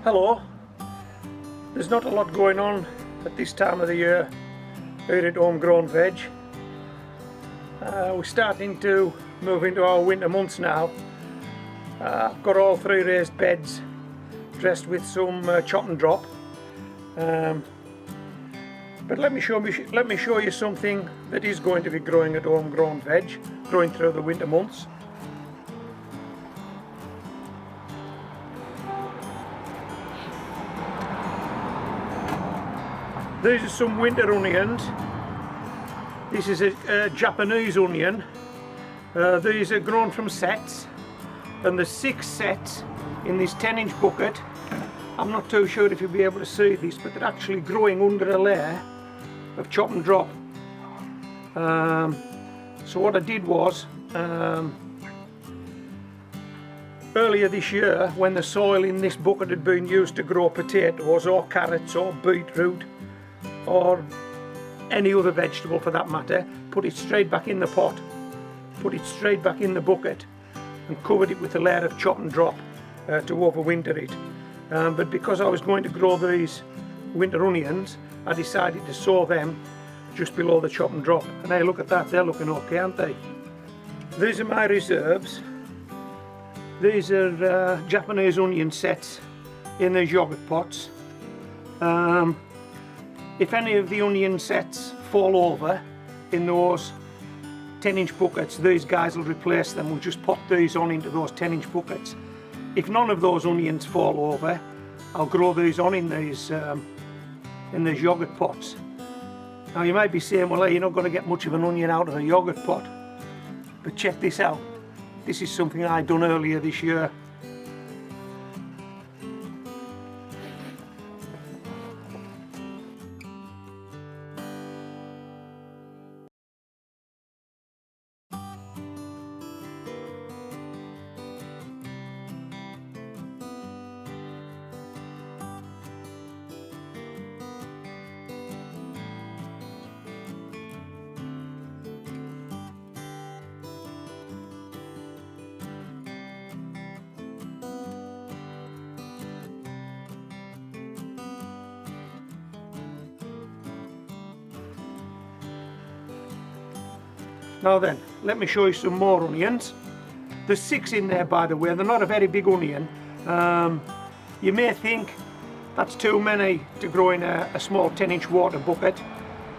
Hello. There's not a lot going on at this time of the year here at Homegrown Veg. We're starting to move into our winter months now. I've got all 3 raised beds dressed with some chop and drop. But let me show you something that is going to be growing at Homegrown Veg, growing through the winter months. These are some winter onions. This is a Japanese onion. These are grown from sets, and there's 6 sets in this 10-inch bucket. I'm not too sure if you'll be able to see this, but they're actually growing under a layer of chop and drop. So what I did was, earlier this year, when the soil in this bucket had been used to grow potatoes or carrots or beetroot or any other vegetable for that matter, put it straight back in the pot, put it straight back in the bucket and covered it with a layer of chop and drop to overwinter it. But because I was going to grow these winter onions, I decided to sow them just below the chop and drop. And hey, look at that, they're looking okay, aren't they? These are my reserves. These are Japanese onion sets in these yogurt pots. If any of the onion sets fall over in those 10-inch buckets, these guys will replace them. We'll just put these on into those 10-inch buckets. If none of those onions fall over, I'll grow these on in these yogurt pots. Now you might be saying, well, hey, you're not going to get much of an onion out of a yogurt pot. But check this out. This is something I done earlier this year. Now then, let me show you some more onions. There's 6 in there, by the way. They're not a very big onion. You may think that's too many to grow in a small 10-inch water bucket,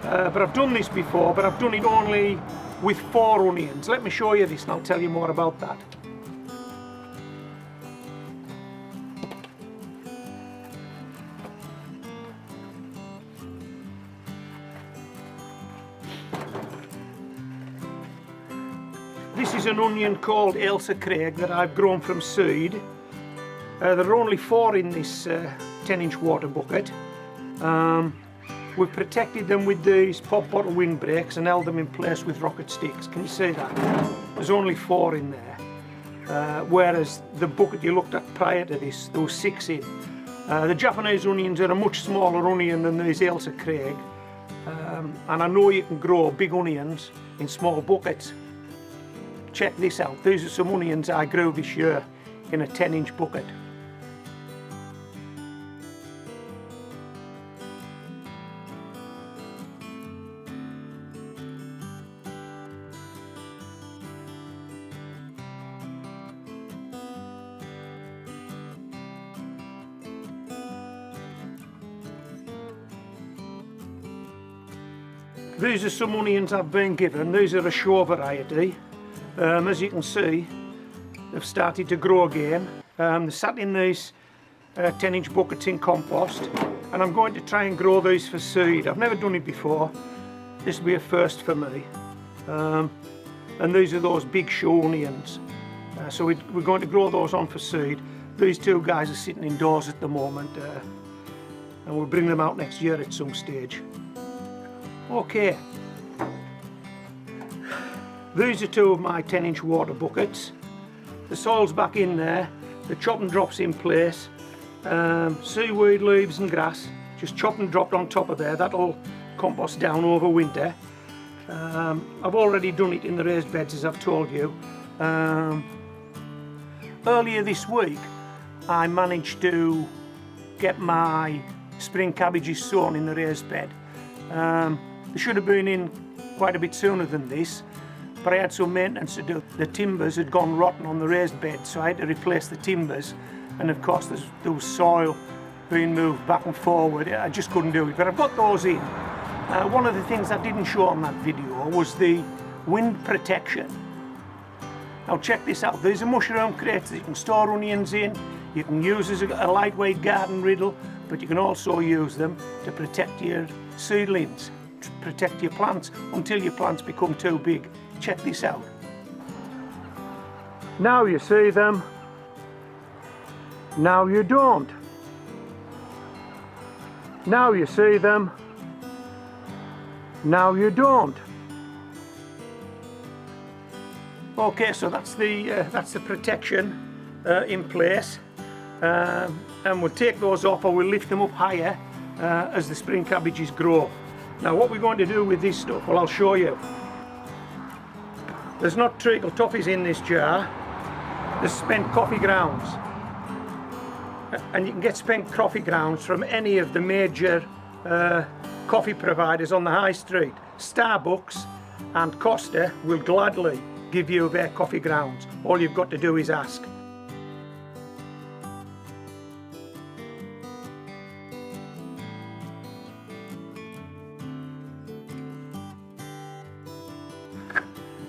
but I've done this before, but I've done it only with 4 onions. Let me show you this and I'll tell you more about that. This is an onion called Ailsa Craig that I've grown from seed. There are only 4 in this 10-inch water bucket. We've protected them with these pop bottle windbreaks and held them in place with rocket sticks. Can you see that? There's only 4 in there. Whereas the bucket you looked at prior to this, there were 6 in. The Japanese onions are a much smaller onion than these Ailsa Craig. And I know you can grow big onions in small buckets. Check this out. These are some onions I grew this year in a 10-inch bucket. These are some onions I've been given. These are a show variety. As you can see, they've started to grow again. They're sat in these 10-inch buckets in compost, and I'm going to try and grow these for seed. I've never done it before. This will be a first for me. And these are those big show onions. So we're going to grow those on for seed. These 2 guys are sitting indoors at the moment, and we'll bring them out next year at some stage. Okay. These are 2 of my 10-inch water buckets. The soil's back in there, the chop and drop's in place. Seaweed, leaves and grass, just chop and dropped on top of there. That'll compost down over winter. I've already done it in the raised beds, as I've told you. Earlier this week I managed to get my spring cabbages sown in the raised bed. They should have been in quite a bit sooner than this, but I had some maintenance to do. The timbers had gone rotten on the raised bed, so I had to replace the timbers, and of course there was soil being moved back and forward. I just couldn't do it, but I've got those in. One of the things I didn't show on that video was the wind protection. Now check this out, these are mushroom crates that you can store onions in, you can use as a lightweight garden riddle, but you can also use them to protect your seedlings, to protect your plants until your plants become too big. Check this out. Now you see them, now you don't. Now you see them, now you don't. Okay, so that's the protection in place, and we'll take those off, or we'll lift them up higher as the spring cabbages grow. Now what we're going to do with this stuff, well, I'll show you. There's not treacle toffees in this jar, there's spent coffee grounds, and you can get spent coffee grounds from any of the major coffee providers on the high street. Starbucks and Costa will gladly give you their coffee grounds. All you've got to do is ask.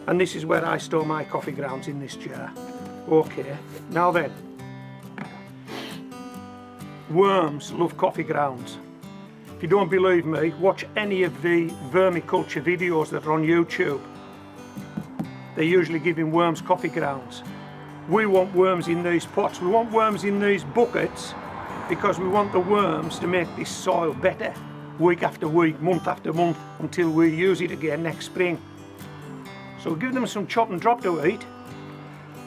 And this is where I store my coffee grounds, in this jar. Okay, now then, worms love coffee grounds. If you don't believe me, watch any of the vermiculture videos that are on YouTube. They're usually giving worms coffee grounds. We want worms in these pots, we want worms in these buckets, because we want the worms to make this soil better week after week, month after month, until we use it again next spring. So we'll give them some chop and drop to eat,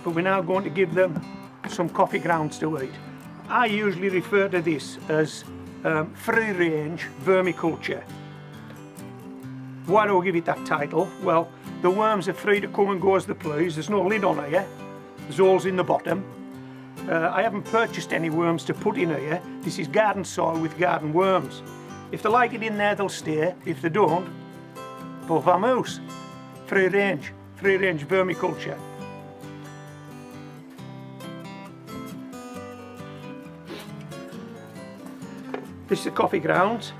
but we're now going to give them some coffee grounds to eat. I usually refer to this as free range vermiculture. Why do I give it that title? Well, the worms are free to come and go as they please. There's no lid on here, there's holes in the bottom. I haven't purchased any worms to put in here. This is garden soil with garden worms. If they like it in there, they'll stay. If they don't, they'll vamoose. Free range vermiculture. This is the coffee grounds,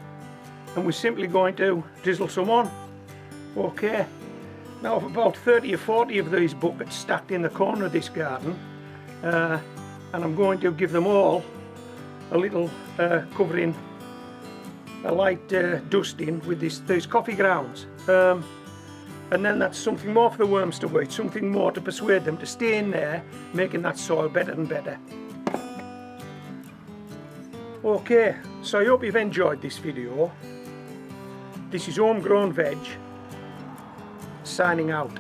and we're simply going to drizzle some on. Okay, now I've about 30 or 40 of these buckets stacked in the corner of this garden, and I'm going to give them all a little covering, a light dusting with these coffee grounds. And then that's something more for the worms to eat, something more to persuade them to stay in there, making that soil better and better. Okay, so I hope you've enjoyed this video. This is Homegrown Veg, signing out.